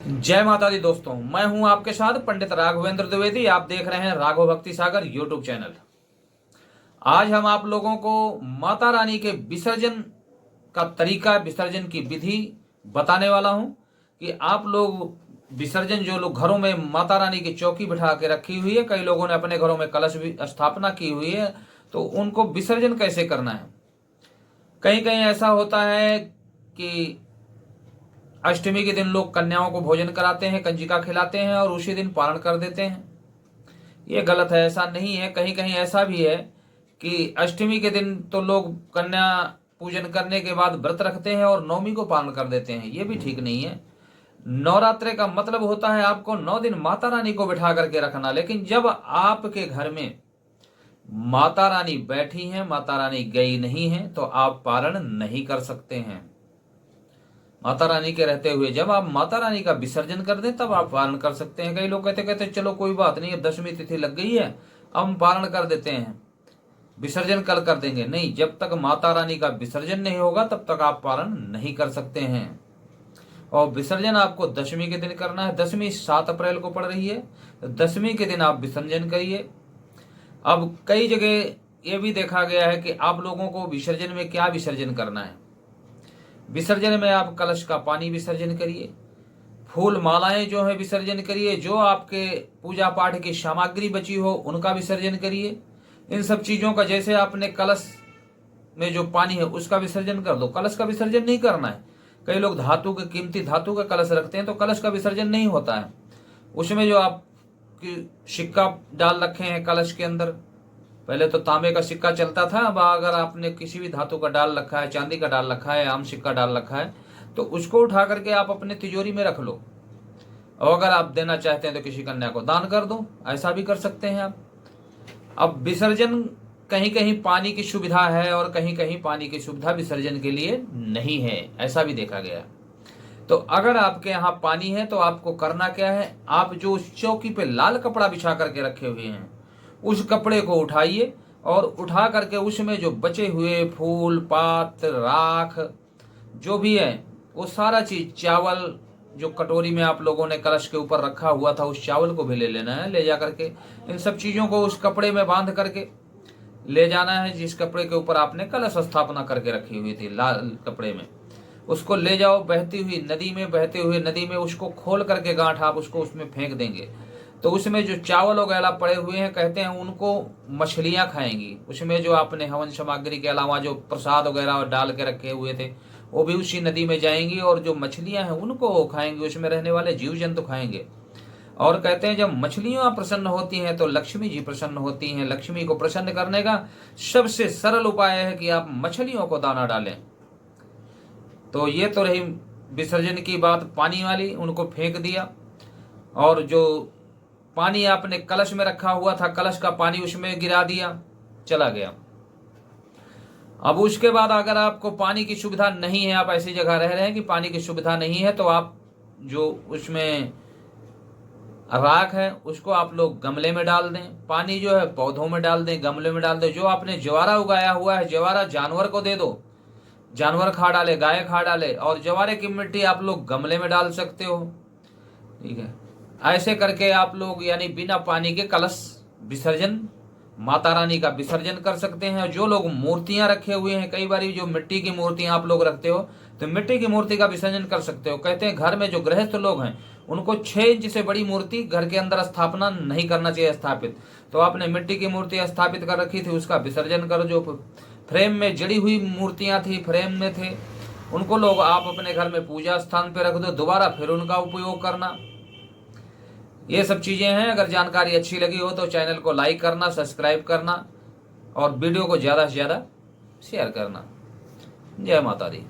जय माता दी दोस्तों, मैं हूं आपके साथ पंडित राघवेंद्र द्विवेदी। आप देख रहे हैं राघव भक्ति सागर यूट्यूब चैनल। आज हम आप लोगों को माता रानी के विसर्जन का तरीका, विसर्जन की विधि बताने वाला हूं कि आप लोग विसर्जन, जो लोग घरों में माता रानी की चौकी बिठा के रखी हुई है, कई लोगों ने अपने घरों में कलश भी स्थापना की हुई है, तो उनको विसर्जन कैसे करना है। कहीं कहीं ऐसा होता है कि अष्टमी के दिन लोग कन्याओं को भोजन कराते हैं, कंजिका खिलाते हैं और उसी दिन पारण कर देते हैं। ये गलत है, ऐसा नहीं है। कहीं कहीं ऐसा भी है कि अष्टमी के दिन तो लोग कन्या पूजन करने के बाद व्रत रखते हैं और नवमी को पारण कर देते हैं। ये भी ठीक नहीं है। नवरात्रे का मतलब होता है आपको 9 दिन माता रानी को बिठा करके रखना, लेकिन जब आपके घर में माता रानी बैठी हैं, माता रानी गई नहीं है, तो आप पारण नहीं कर सकते हैं। माता रानी के रहते हुए जब आप माता रानी का विसर्जन कर दें तब आप पारण कर सकते हैं। कई लोग कहते कहते चलो कोई बात नहीं, अब दशमी तिथि लग गई है, अब हम पारण कर देते हैं, विसर्जन कल कर देंगे। नहीं, जब तक माता रानी का विसर्जन नहीं होगा तब तक आप पारण नहीं कर सकते हैं। और विसर्जन आपको दशमी के दिन करना है। दशमी 7 अप्रैल को पड़ रही है, तो दशमी के दिन आप विसर्जन करिए। अब कई जगह ये भी देखा गया है कि आप लोगों को विसर्जन में क्या विसर्जन करना है। विसर्जन में आप कलश का पानी विसर्जन करिए, फूल मालाएं जो है विसर्जन करिए, जो आपके पूजा पाठ की सामग्री बची हो उनका विसर्जन करिए। इन सब चीजों का, जैसे आपने कलश में जो पानी है उसका विसर्जन कर दो, कलश का विसर्जन नहीं करना है। कई लोग धातु के, कीमती धातु का कलश रखते हैं, तो कलश का विसर्जन नहीं होता है। उसमें जो आप सिक्का डाल रखे हैं कलश के अंदर, पहले तो तांबे का सिक्का चलता था, अब अगर आपने किसी भी धातु का डाल रखा है, चांदी का डाल रखा है, आम सिक्का डाल रखा है, तो उसको उठा करके आप अपने तिजोरी में रख लो। और अगर आप देना चाहते हैं तो किसी कन्या को दान कर दो, ऐसा भी कर सकते हैं आप। अब विसर्जन, कहीं कहीं पानी की सुविधा है और कहीं कहीं पानी की सुविधा विसर्जन के लिए नहीं है, ऐसा भी देखा गया। तो अगर आपके यहाँ पानी है तो आपको करना क्या है, आप जो उस चौकी पे लाल कपड़ा बिछा करके रखे हुए हैं उस कपड़े को उठाइए और उठा करके उसमें जो बचे हुए फूल, पात, राख जो भी है वो सारा चीज, चावल जो कटोरी में आप लोगों ने कलश के ऊपर रखा हुआ था उस चावल को भी ले लेना है। ले जा करके इन सब चीजों को उस कपड़े में बांध करके ले जाना है, जिस कपड़े के ऊपर आपने कलश स्थापना करके रखी हुई थी लाल कपड़े में, उसको ले जाओ बहती हुई नदी में। बहते हुए नदी में उसको खोल करके गांठ आप उसको उसमें फेंक देंगे, तो उसमें जो चावल वगैरह पड़े हुए हैं, कहते हैं उनको मछलियां खाएंगी। उसमें जो आपने हवन सामग्री के अलावा जो प्रसाद वगैरह डाल के रखे हुए थे वो भी उसी नदी में जाएंगी, और जो मछलियां हैं उनको वो खाएंगी, उसमें रहने वाले जीव जंतु खाएंगे। और कहते हैं जब मछलियां प्रसन्न होती हैं तो लक्ष्मी जी प्रसन्न होती हैं। लक्ष्मी को प्रसन्न करने का सबसे सरल उपाय है कि आप मछलियों को दाना डालें। तो ये तो रही विसर्जन की बात पानी वाली, उनको फेंक दिया। और जो पानी आपने कलश में रखा हुआ था, कलश का पानी उसमें गिरा दिया, चला गया। अब उसके बाद अगर आपको पानी की सुविधा नहीं है, आप ऐसी जगह रह रहे हैं कि पानी की सुविधा नहीं है, तो आप जो उसमें राख है उसको आप लोग गमले में डाल दें, पानी जो है पौधों में डाल दें, गमले में डाल दें। जो आपने ज्वारा उगाया हुआ है, ज्वारा जानवर को दे दो, जानवर खा डाले, गाय खा डाले, और ज्वारे की मिट्टी आप लोग गमले में डाल सकते हो। ठीक है, ऐसे करके आप लोग यानी बिना पानी के कलश विसर्जन, माता रानी का विसर्जन कर सकते हैं। जो लोग मूर्तियां रखे हुए हैं, कई बार जो मिट्टी की मूर्तियां आप लोग रखते हो, तो मिट्टी की मूर्ति का विसर्जन कर सकते हो। कहते हैं घर में जो गृहस्थ लोग हैं उनको 6 इंच से बड़ी मूर्ति घर के अंदर स्थापना नहीं करना चाहिए स्थापित। तो आपने मिट्टी की मूर्ति स्थापित कर रखी थी, उसका विसर्जन करो। जो फ्रेम में जड़ी हुई मूर्तियां थी, फ्रेम में थे, उनको लोग आप अपने घर में पूजा स्थान पे रख दो, दोबारा फिर उनका उपयोग करना। ये सब चीजें हैं। अगर जानकारी अच्छी लगी हो तो चैनल को लाइक करना, सब्सक्राइब करना और वीडियो को ज्यादा से ज्यादा शेयर करना। जय माता दी।